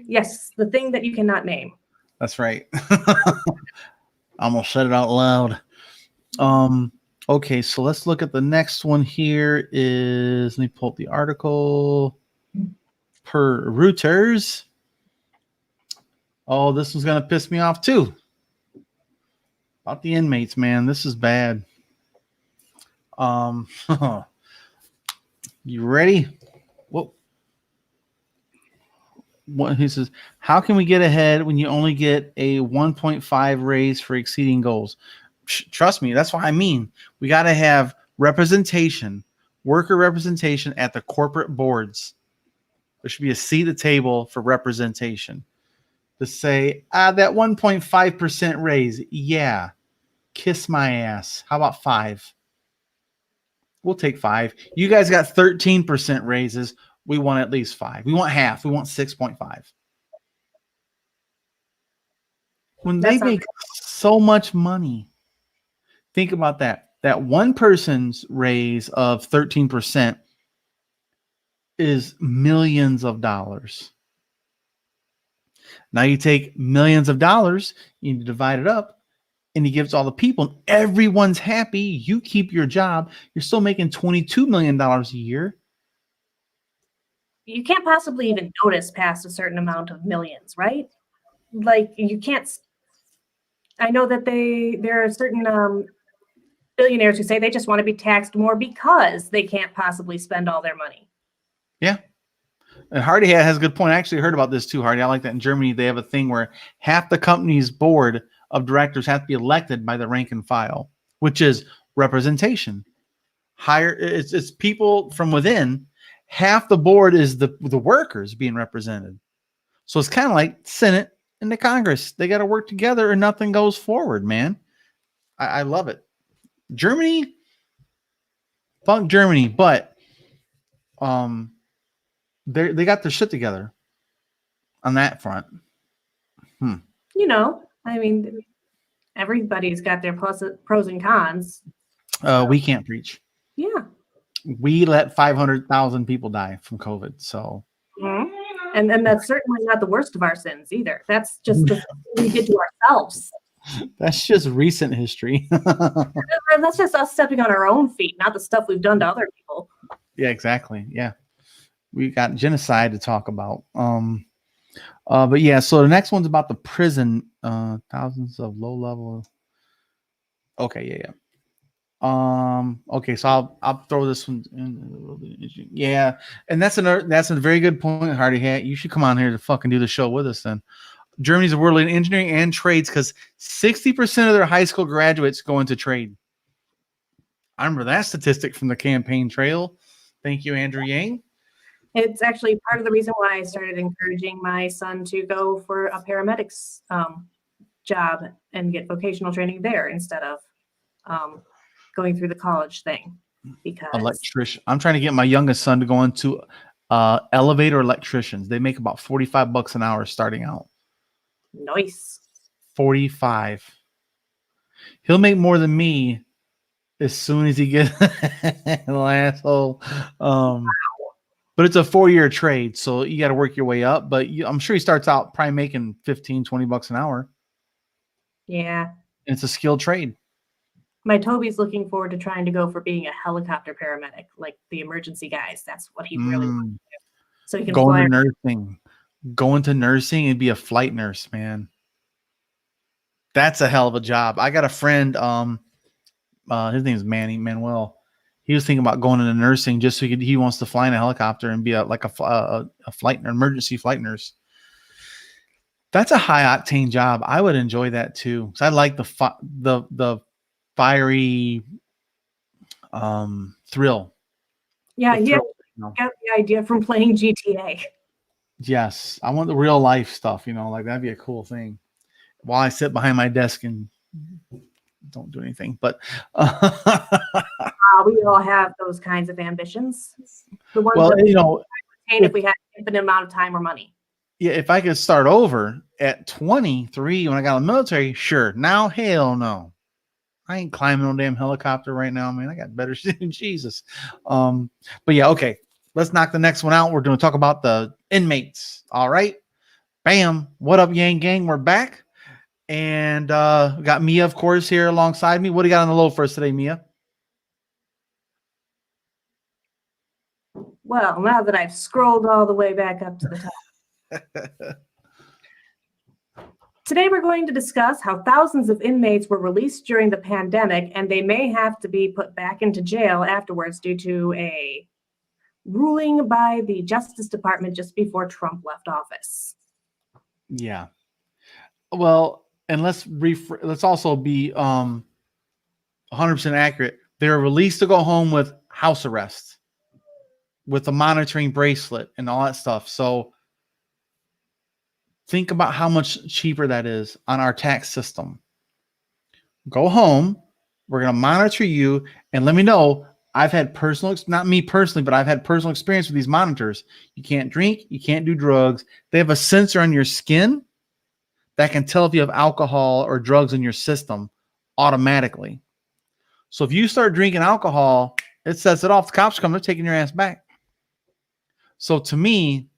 Yes, the thing that you cannot name. That's right. I'm gonna say it out loud. Okay, so let's look at the next one here. Let me pull up the article. Per Reuters. Oh, this one's gonna piss me off too. About the inmates, man. This is bad. You ready? What he says, how can we get ahead when you only get a 1.5 raise for exceeding goals? Trust me, that's what I mean. We got to have representation, worker representation at the corporate boards. There should be a seat at the table for representation. To say, that 1.5% raise, yeah, kiss my ass. How about 5? We'll take 5. You guys got 13% raises. We want at least 5. We want half. We want 6.5. When they make so much money, think about that. That one person's raise of 13% is millions of dollars. Now you take millions of dollars, you divide it up, and he gives all the people, and everyone's happy. You keep your job. You're still making $22 million a year. You can't possibly even notice past a certain amount of millions, right? Like you can't. I know that there are certain billionaires who say they just want to be taxed more because they can't possibly spend all their money. Yeah. And Hardy has a good point. I actually heard about this too, Hardy. I like that in Germany they have a thing where half the company's board of directors have to be elected by the rank and file, which is representation. It's people from within. Half the board is the workers being represented. So it's kind of like Senate and the Congress. They got to work together or nothing goes forward, man. I love it. Germany, funk Germany, but they got their shit together on that front. You know, I mean, everybody's got their pros and cons. We can't preach. Yeah. We let 500,000 people die from COVID. So, and that's certainly not the worst of our sins either. That's just the thing we did to ourselves. That's just recent history. That's just us stepping on our own feet, not the stuff we've done to other people. Yeah, exactly. Yeah. We got genocide to talk about. But yeah, so the next one's about the prison. Thousands of low level. Okay, yeah. Okay, so I'll throw this one in. Yeah, and that's a very good point, Hardy Hat. You should come on here to fucking do the show with us then. Germany's a world leader in engineering and trades because 60% of their high school graduates go into trade. I remember that statistic from the campaign trail. Thank you, Andrew Yang. It's actually part of the reason why I started encouraging my son to go for a paramedic's job and get vocational training there instead of going through the college thing. Because electrician. I'm trying to get my youngest son to go into elevator electricians. They make about $45 an hour starting out. Nice. 45. He'll make more than me as soon as he gets the asshole. Wow. But it's a 4-year trade, so you got to work your way up. But I'm sure he starts out probably making $15-20 an hour. Yeah. And it's a skilled trade. My Toby's looking forward to trying to go for being a helicopter paramedic, like the emergency guys. That's what he really wants to do. So he can go fly. into nursing. Go into nursing and be a flight nurse, man. That's a hell of a job. I got a friend, his name is Manuel. He was thinking about going into nursing just so he wants to fly in a helicopter and be a flight emergency flight nurse. That's a high octane job. I would enjoy that too. Cause I like the fiery thrill. Yeah, he got the idea from playing GTA. Yes, I want the real life stuff, like that'd be a cool thing. While I sit behind my desk and don't do anything, but we all have those kinds of ambitions. The ones if we had an infinite amount of time or money. Yeah, if I could start over at 23 when I got in the military, sure. Now, hell no. I ain't climbing on a damn helicopter right now, man. I got better shit than Jesus. But yeah, okay. Let's knock the next one out. We're going to talk about the inmates. All right. Bam. What up, Yang Gang? We're back. And we got Mia, of course, here alongside me. What do you got on the low for us today, Mia? Well, now that I've scrolled all the way back up to the top. Today, we're going to discuss how thousands of inmates were released during the pandemic, and they may have to be put back into jail afterwards due to a ruling by the Justice Department just before Trump left office. Yeah. Well, and let's also be 100% accurate. They're released to go home with house arrest, with a monitoring bracelet and all that stuff. So think about how much cheaper that is on our tax system. Go home. We're going to monitor you and let me know. I've had not me personally, but I've had personal experience with these monitors. You can't drink. You can't do drugs. They have a sensor on your skin that can tell if you have alcohol or drugs in your system automatically. So if you start drinking alcohol, it sets it off. The cops come, they're taking your ass back. So to me,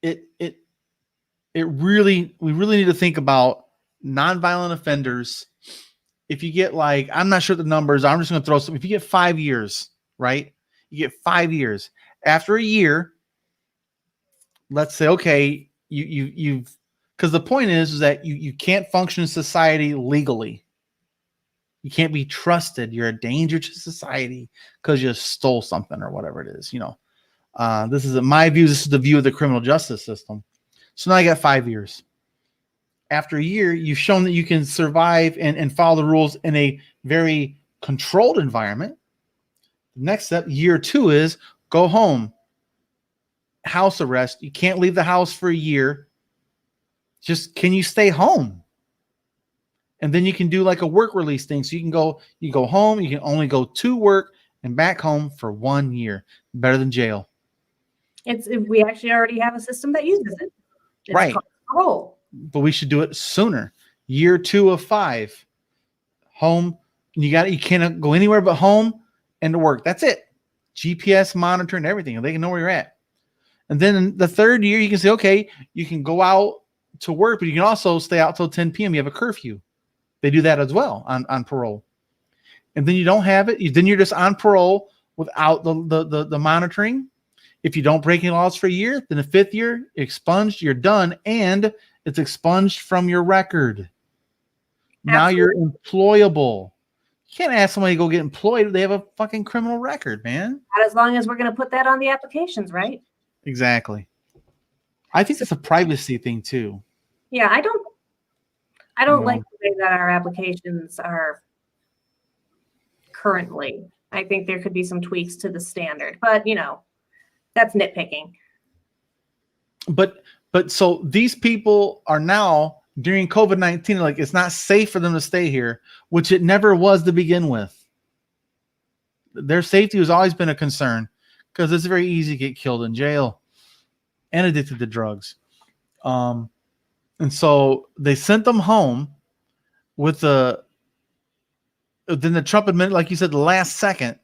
we really need to think about nonviolent offenders. If you get I'm not sure the numbers, I'm just going to throw some. If you get 5 years, right? You get 5 years. After a year, let's say, okay, you've, because the point is that you can't function in society legally. You can't be trusted. You're a danger to society because you stole something or whatever it is. This is my view. This is the view of the criminal justice system. So now I got 5 years. After a year, you've shown that you can survive and follow the rules in a very controlled environment. The next step, year 2, is go home. House arrest. You can't leave the house for a year. Just can you stay home? And then you can do like a work release thing. So you go home, you can only go to work and back home for 1 year. Better than jail. We actually already have a system that uses it. It's right. Parole. But we should do it sooner. Year 2 of 5. Home. You cannot go anywhere but home and to work. That's it. GPS monitoring everything. They can know where you're at. And then in the 3rd year, you can say, okay, you can go out to work, but you can also stay out till 10 p.m. You have a curfew. They do that as well on parole. And then you don't have it. Then you're just on parole without the monitoring. If you don't break any laws for a year, then the 5th year, expunged, you're done, and it's expunged from your record. Absolutely. Now you're employable. can't ask somebody to go get employed if they have a fucking criminal record, man. Not as long as we're going to put that on the applications, right? Exactly. I think it's a privacy thing too. Yeah, I don't like the way that our applications are currently. I think there could be some tweaks to the standard, but that's nitpicking. But so these people are now during COVID-19, like it's not safe for them to stay here, which it never was to begin with. Their safety has always been a concern because it's very easy to get killed in jail and addicted to drugs. And so they sent them home with then the Trump admin, like you said, the last second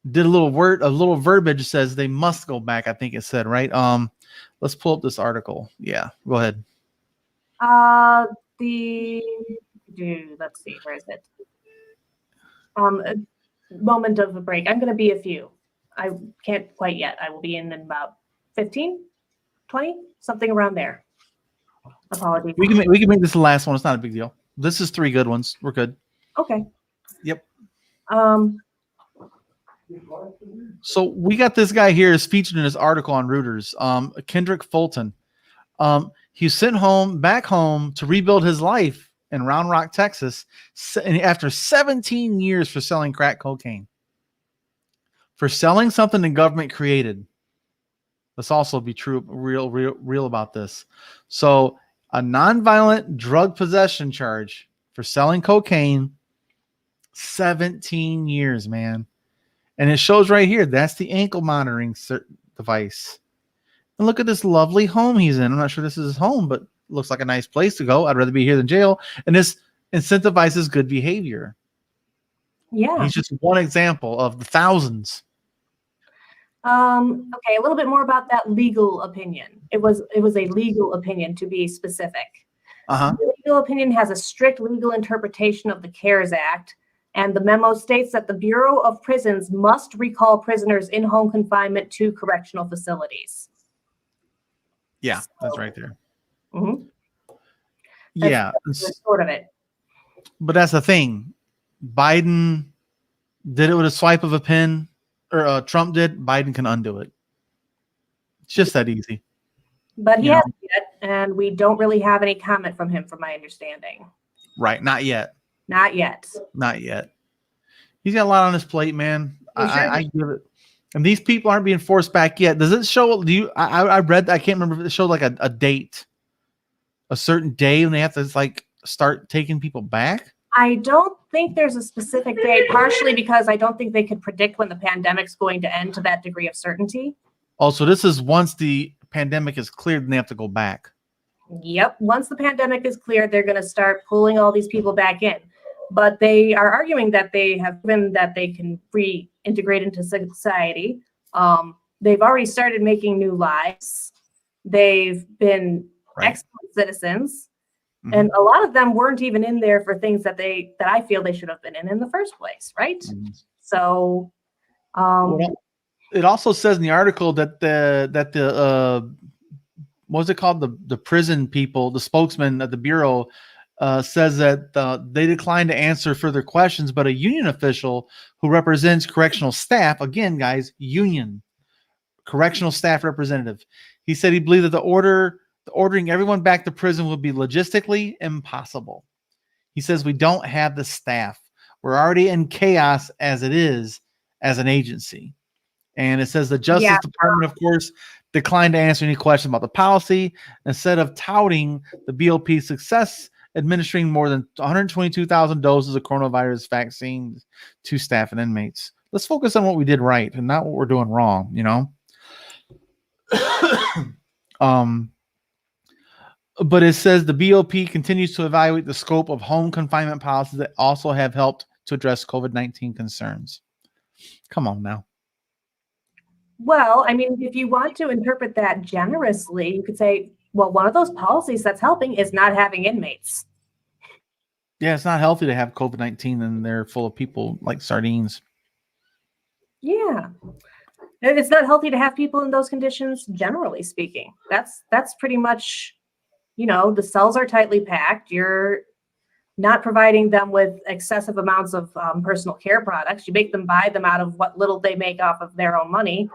did a little verbiage says they must go back. I think it said, right? Let's pull up this article. Yeah, go ahead. Let's see, where is it? A moment of a break. I'm going to be a few. I can't quite yet. I will be in about 15, 20, something around there. Apologies. We can make this the last one. It's not a big deal. This is 3 good ones. We're good. Okay. Yep. So we got this guy here is featured in his article on Reuters. Kendrick Fulton. He's sent back home to rebuild his life in Round Rock, Texas, after 17 years for selling crack cocaine. For selling something the government created. Let's also be real about this. So a nonviolent drug possession charge for selling cocaine, 17 years, man. And it shows right here, that's the ankle monitoring device. And look at this lovely home he's in. I'm not sure this is his home, but looks like a nice place to go. I'd rather be here than jail. And this incentivizes good behavior. Yeah. He's just one example of the thousands. Okay, a little bit more about that legal opinion. It was a legal opinion, to be specific. The legal opinion has a strict legal interpretation of the CARES Act, and the memo states that the Bureau of Prisons must recall prisoners in home confinement to correctional facilities. Yeah, that's right there. Mm-hmm. That's sort of it. But that's the thing. Biden did it with a swipe of a pen, or Trump did. Biden can undo it. It's just that easy. But he hasn't yet, and we don't really have any comment from him, from my understanding. Right, not yet. Not yet. Not yet. He's got a lot on his plate, man. I give it. And these people aren't being forced back yet. Does it show? I read. I can't remember if it showed like a date, a certain day when they have to start taking people back. I don't think there's a specific date, partially because I don't think they could predict when the pandemic's going to end to that degree of certainty. Also, this is once the pandemic is cleared, then they have to go back. Yep. Once the pandemic is cleared, they're going to start pulling all these people back in. But they are arguing that they have proven that they can reintegrate into society. They've already started making new lives. They've been excellent citizens. Mm-hmm. And a lot of them weren't even in there for things that I feel they should have been in the first place, right? Mm-hmm. So it also says in the article that the what's it called? The prison people, the spokesman at the Bureau says that they declined to answer further questions, but a union official who represents correctional staff, again, guys, union, correctional staff representative, he said he believed that ordering everyone back to prison would be logistically impossible. He says, we don't have the staff. We're already in chaos as it is as an agency. And it says the Justice Department, of course, declined to answer any questions about the policy instead of touting the BOP's success administering more than 122,000 doses of coronavirus vaccines to staff and inmates. Let's focus on what we did right and not what we're doing wrong, you know? But it says the BOP continues to evaluate the scope of home confinement policies that also have helped to address COVID-19 concerns. Come on now. Well, I mean, if you want to interpret that generously, you could say, well, one of those policies that's helping is not having inmates. Yeah, it's not healthy to have COVID-19 and they're full of people like sardines. Yeah. And it's not healthy to have people in those conditions, generally speaking. That's pretty much, the cells are tightly packed. You're not providing them with excessive amounts of personal care products. You make them buy them out of what little they make off of their own money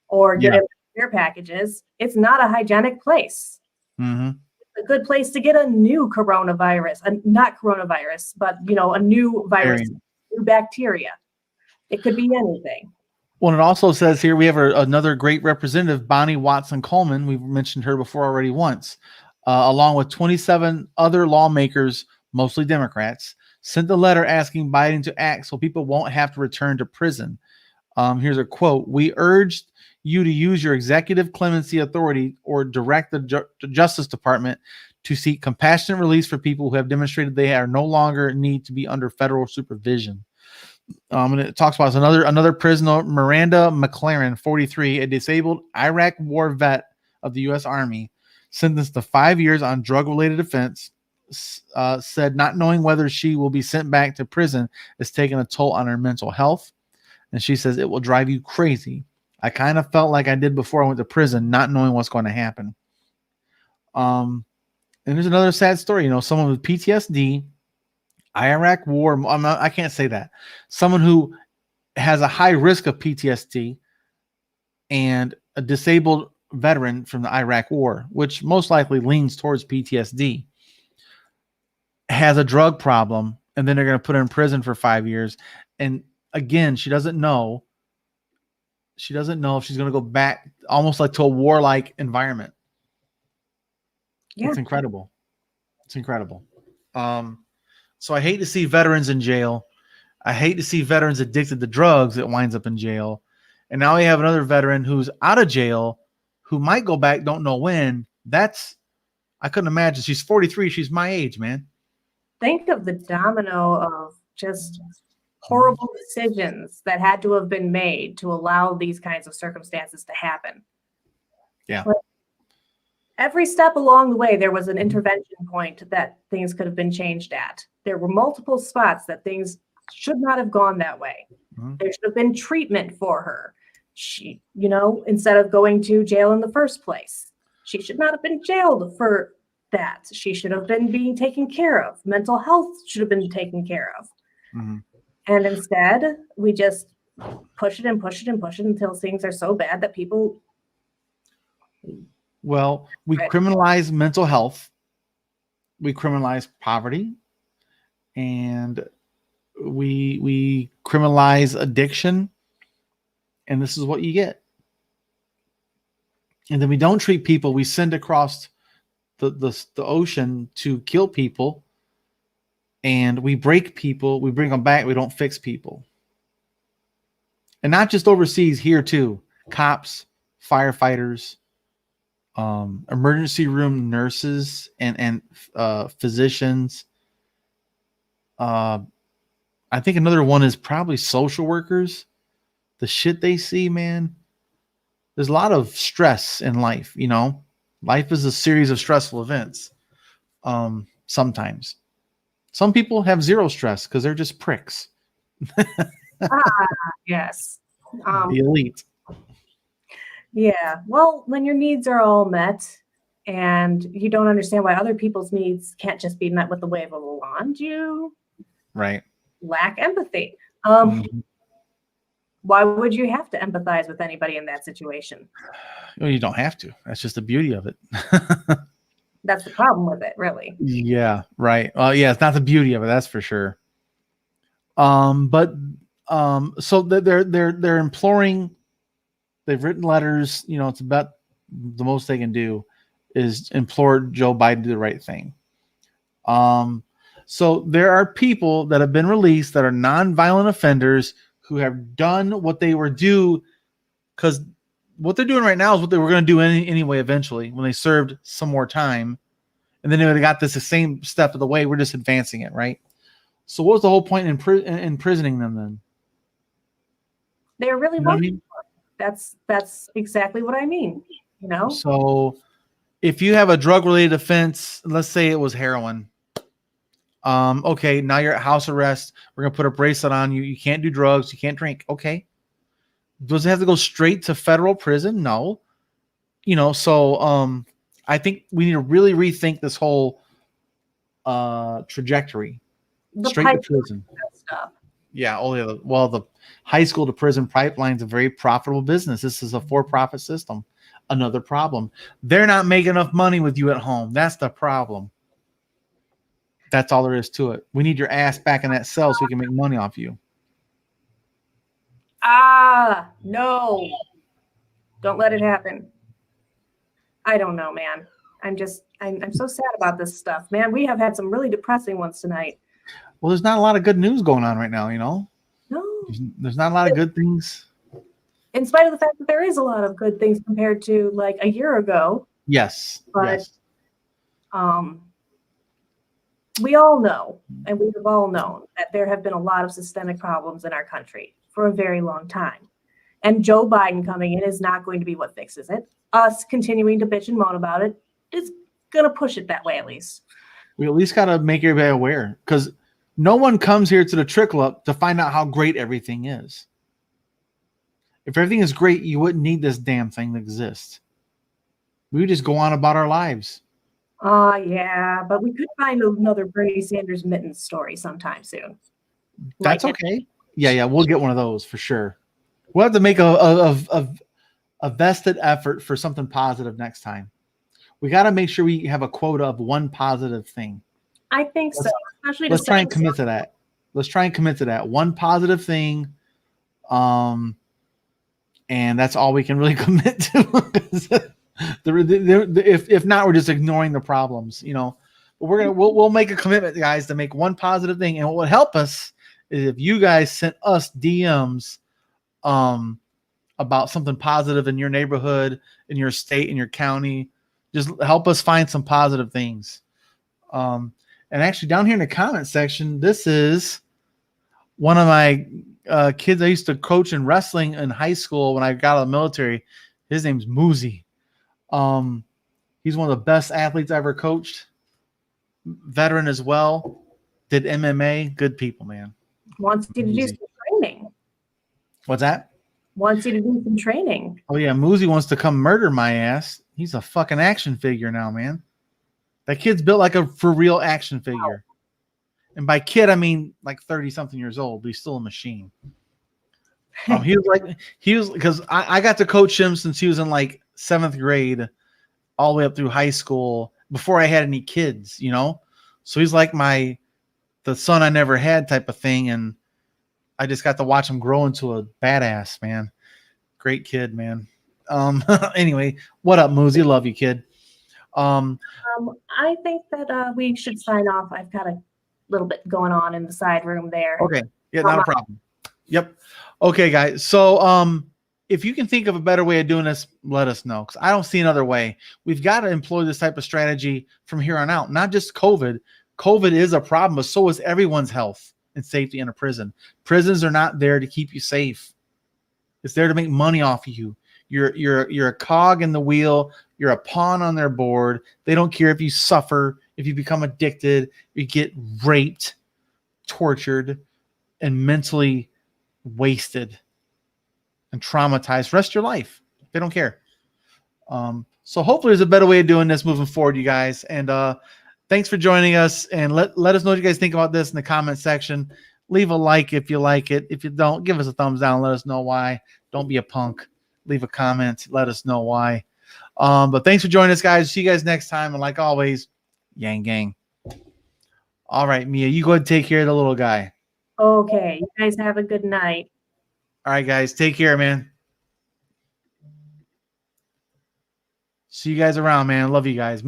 or get Yeah. in care packages. It's not a hygienic place. Mm-hmm. A good place to get a new coronavirus, not coronavirus, but a new virus, Variant. new bacteria. It could be anything. Well, it also says here we have another great representative, Bonnie Watson Coleman. We've mentioned her before already once, along with 27 other lawmakers, mostly Democrats, sent a letter asking Biden to act so people won't have to return to prison. Here's a quote. We urged you to use your executive clemency authority or direct the Justice Department to seek compassionate release for people who have demonstrated they are no longer need to be under federal supervision. And it talks about another prisoner, Miranda McLaren, 43, a disabled Iraq war vet of the U.S. Army, sentenced to 5 years on drug-related offense, said not knowing whether she will be sent back to prison is taking a toll on her mental health. And she says, it will drive you crazy. I kind of felt like I did before I went to prison, not knowing what's going to happen. And there's another sad story. Someone with PTSD, Iraq war. I can't say that. Someone who has a high risk of PTSD and a disabled veteran from the Iraq war, which most likely leans towards PTSD, has a drug problem, and then they're going to put her in prison for 5 years. And again, she doesn't know if she's going to go back almost like to a warlike environment. Yeah. It's incredible. So I hate to see veterans in jail. I hate to see veterans addicted to drugs that winds up in jail. And now we have another veteran who's out of jail who might go back, don't know when. I couldn't imagine. She's 43. She's my age, man. Think of the domino of just horrible decisions that had to have been made to allow these kinds of circumstances to happen. Yeah. Like, every step along the way, there was an intervention point that things could have been changed at. There were multiple spots that things should not have gone that way. Mm-hmm. There should have been treatment for her. She, instead of going to jail in the first place, she should not have been jailed for that. She should have been being taken care of. Mental health should have been taken care of. Mm-hmm. And instead, we just push it and push it and push it until things are so bad that people... Well, we criminalize mental health, we criminalize poverty, and we criminalize addiction, and this is what you get. And then we don't treat people. We send across the ocean to kill people, and we break people. We bring them back. We don't fix people. And not just overseas, here too. Cops, firefighters, emergency room nurses and physicians. I think another one is probably social workers. The shit they see, man. There's a lot of stress in life, Life is a series of stressful events. Sometimes. Some people have zero stress because they're just pricks. Yes. The elite. Yeah. Well, when your needs are all met and you don't understand why other people's needs can't just be met with the wave of a wand, you lack empathy. Why would you have to empathize with anybody in that situation? Well, you don't have to. That's just the beauty of it. That's the problem with it, really. Yeah, right. Well, yeah, it's not the beauty of it, that's for sure. So they're imploring. They've written letters. It's about the most they can do is implore Joe Biden to do the right thing. So there are people that have been released that are nonviolent offenders who have done what they were due, because what they're doing right now is what they were going to do anyway eventually when they served some more time. And then they would have got this the same step of the way. We're just advancing it, right? So what was the whole point in imprisoning them then? They're really working. That's exactly what I mean. So if you have a drug-related offense, let's say it was heroin. Okay, now you're at house arrest. We're gonna put a bracelet on you. You can't do drugs. You can't drink. Okay. Does it have to go straight to federal prison? No. So I think we need to really rethink this whole trajectory, The straight to pipe prison. stuff. Yeah. Oh, yeah. Well, the high school to prison pipeline is a very profitable business. This is a for-profit system. Another problem. They're not making enough money with you at home. That's the problem. That's all there is to it. We need your ass back in that cell so we can make money off you. Ah, no. Don't let it happen. I don't know, man. I'm so sad about this stuff, man. We have had some really depressing ones tonight. Well, there's not a lot of good news going on right now, you know? No. There's not a lot of good things. In spite of the fact that there is a lot of good things compared to like a year ago. Yes. But yes. We all know, and we have all known, that there have been a lot of systemic problems in our country for a very long time. And Joe Biden coming in is not going to be what fixes it. Us continuing to bitch and moan about it is going to push it that way, at least. We at least got to make everybody aware, because no one comes here to the Trickle Up to find out how great everything is. If everything is great, you wouldn't need this damn thing to exist. We would just go on about our lives. Yeah, but we could find another Bernie Sanders mittens story sometime soon. That's okay. Yeah, we'll get one of those for sure. We'll have to make a vested effort for something positive next time. We got to make sure we have a quota of one positive thing. I think so. Especially let's try and commit to that. Let's try and commit to that one positive thing. And that's all we can really commit to. If not, we're just ignoring the problems, you know. But we'll make a commitment, guys, to make one positive thing. And what would help us is if you guys sent us DMs about something positive in your neighborhood, in your state, in your county. Just help us find some positive things. And actually, down here in the comment section, this is one of my kids I used to coach in wrestling in high school when I got out of the military. His name's Moozy. He's one of the best athletes I ever coached. Veteran as well. Did MMA. Good people, man. Wants you to do some training. What's that? Wants you to do some training. Oh, yeah. Moozy wants to come murder my ass. He's a fucking action figure now, man. That kid's built like a for real action figure. And by kid, I mean like 30-something years old, but he's still a machine. He was because I got to coach him since he was in like 7th grade all the way up through high school before I had any kids, you know? So he's like the son I never had type of thing. And I just got to watch him grow into a badass, man. Great kid, man. Anyway, what up, Moozy? Love you, kid. I think that we should sign off. I've got a little bit going on in the side room there. Okay. Yeah, not a problem. Yep. Okay, guys. So if you can think of a better way of doing this, let us know, because I don't see another way. We've got to employ this type of strategy from here on out. Not just COVID. COVID is a problem, but so is everyone's health and safety in a prison. Prisons are not there to keep you safe. It's there to make money off of you. You're a cog in the wheel. You're a pawn on their board. They don't care if you suffer, if you become addicted, you get raped, tortured, and mentally wasted and traumatized the rest of your life. They don't care. So hopefully there's a better way of doing this moving forward, you guys. And thanks for joining us. And let us know what you guys think about this in the comment section. Leave a like if you like it. If you don't, give us a thumbs down. Let us know why. Don't be a punk. Leave a comment. Let us know why. But thanks for joining us, guys. See you guys next time. And like always, Yang Gang. All right, Mia, you go ahead and take care of the little guy. Okay. You guys have a good night. All right, guys. Take care, man. See you guys around, man. Love you guys.